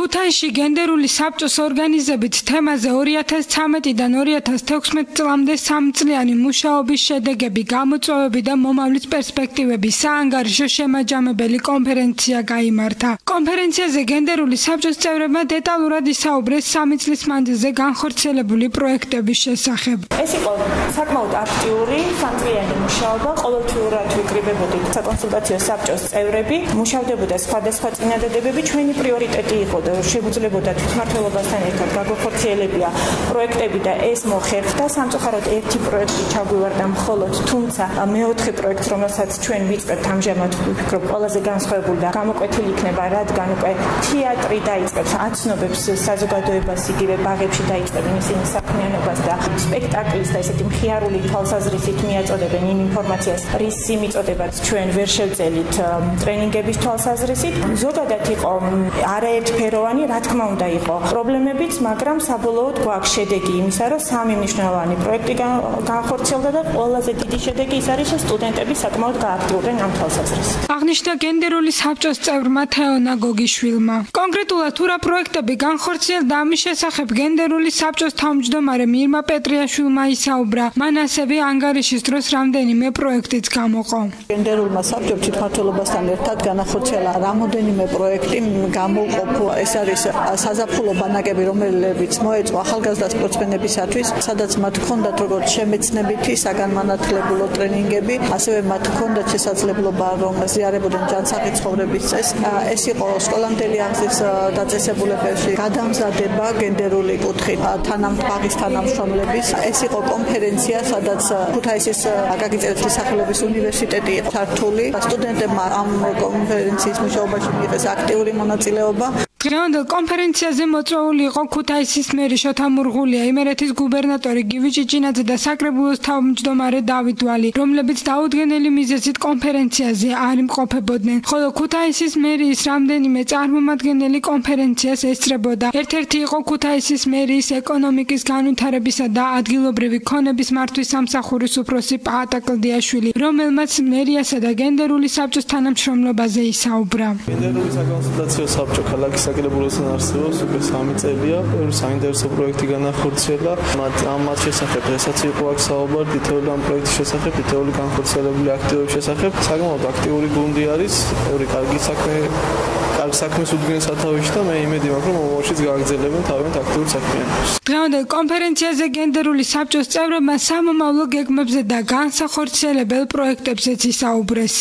ქუთაისში გენდერული საბჭოს ორგანიზებით თემაზე 2013-დან 2016 წლამდე 3 წლიანი მუშაობის შედეგები, გამოწვევები და მომავლის პერსპექტივები საანგარიშო შემაჯამებელი კონფერენცია გაიმართა. კონფერენციაზე გენდერული საბჭოს წევრებმა დეტალურად ისაუბრეს 3 წლის მანძილზე განხორციელებული პროექტების შესახებ. ეს იყო საკმაოდ აქტიური 3 წლიანი მუშაობა, ყოველთვიურად ვიკრიბებოდით საკონსულტაციო საბჭოს წევრები, მუშავდებოდა სხვადასხვა წინადადებები, ჩვენი პრიორიტეტი იყო და შეგვიძლებოდა თვითმმართველობასთან ერთად გაგვახორციელებია პროექტები და ეს მოხერხდა. სამწუხაროდ ერთი პროექტი ჩაგვივარდა მხოლოდ, თუმცა მეოთხე პროექტს, რომელსაც ჩვენ ვიწყებთ ამჟამად, ვფიქრობ, ყველაზე განსხვავებული და გამოკვეთილი იქნება, რადგან უკვე თეატრი დაიწყებს აცნობებს საზოგადოებას, იგივე ბაღებში დაიწყებენ ისინი საქმიანობას და სპექტაკლის და ესეთი მხიარული თვალსაზრისით მიაწოდებენ იმ ინფორმაციას, რის სიმიწოდებაც ჩვენ ვერ შევძელით ტრენინგების თვალსაზრისით. ზოგადად იყო არაერთფეროვანი, რა თქმა უნდა იყო პრობლემებიც, მაგრამ საბოლოოდ გვაქვს შედეგი იმისა, რომ 3 მნიშვნელოვანი პროექტი განხორციელდა და ყველაზე დიდი შედეგი ის არის, რომ სტუდენტები საკმაოდ გააქტიურდნენ ამ თვალსაზრისით. აღნიშნა გენდერული საბჭოს წევრმა თეონა გოგიშვილმა. კონკრეტულად თუ რა პროექტები განხორციელდა, ამის შესახებ გენდერული საბჭოს თავმჯდომარე მირმა პეტრიაშვილმა ისაუბრა. მან ასევე ანგარიშის დროს რამდენიმე პროექტიც გამოყო. გენდერულმა საბჭომ თვითმმართველობასთან ერთად განახორციელა რამოდენიმე პროექტი, გამოყოფა ეს არის საზაფხულო ბანაკები, რომლებიც მოეწყო ახალგაზრდა სპორტსმენებისათვის, სადაც მათ ჰქონდათ როგორც შემეცნებითი საგანმანათლებლო ტრენინგები, ასევე მათ ჰქონდათ შესაძლებლობა რომ ზიარებოდნენ ჯანსაღი ცხოვრების წესს. ეს იყო სკოლამდელი აღზრდის დაწესებულებებში გადამზადება გენდერული კუთხით თანამტვაღის თანამშრომლების. ეს იყო კონფერენცია, სადაც ქუთაისის აკაკი წერეთლის სახელობის უნივერსიტეტი იყო ჩართული. სტუდენტებმა ამ კონფერენციის მუშაობაში მიიღეს აქტიური მონაწილეობა. დღევანდელ კონფერენციაზე მოწვეული იყო ქუთაისის მერი შოთა მურღულია, იმერეთის გუბერნატორი გივი ჭიჭინაძე და საკრებულოს თავმჯდომარე დავით ვალი, რომლებიც დაუდგენელი მიზეზით კონფერენციაზე არ იმყოფებოდნენ, ხოლო ქუთაისის მერიის რამდენიმე წარმომადგენელი კონფერენციას ესწრებოდა. ერთ-ერთი იყო ქუთაისის მერიის ეკონომიკის განვითარებისა და ადგილობრივი ქონების მართვის სამსახურის უფროსი პაატა კლდიაშვილი, რომელმაც მერიასა და გენდერული საბჭოს თანამშრომლობაზე ისაუბრა. გენდერული საკონსულტაციო საბჭო ქალაქის საკრებულოსთან არსებობს უკვე 3 წელია, საინტერესო პროექტი განახორციელა. მათ შესახებ დღესაც იყო აქ საუბარი დეტალური ამ პროექტის შესახებ, დეტალური განხორციელებული აქტივობების შესახებ. საკმაოდ აქტიური გუნდი არის, კარგი საქმეს უდგნენ სათავეში და მე იმედი მაქვს, რომ მომავალშიც გააგრძელებენ თავიანთ აქტიურ საქმიანობას. დღევანდელ კონფერენციაზე გენდერული საბჭოს წევრებმა სამომავლო გეგმებზე და განსახორციელებელ პროექტებზეც ისაუბრეს.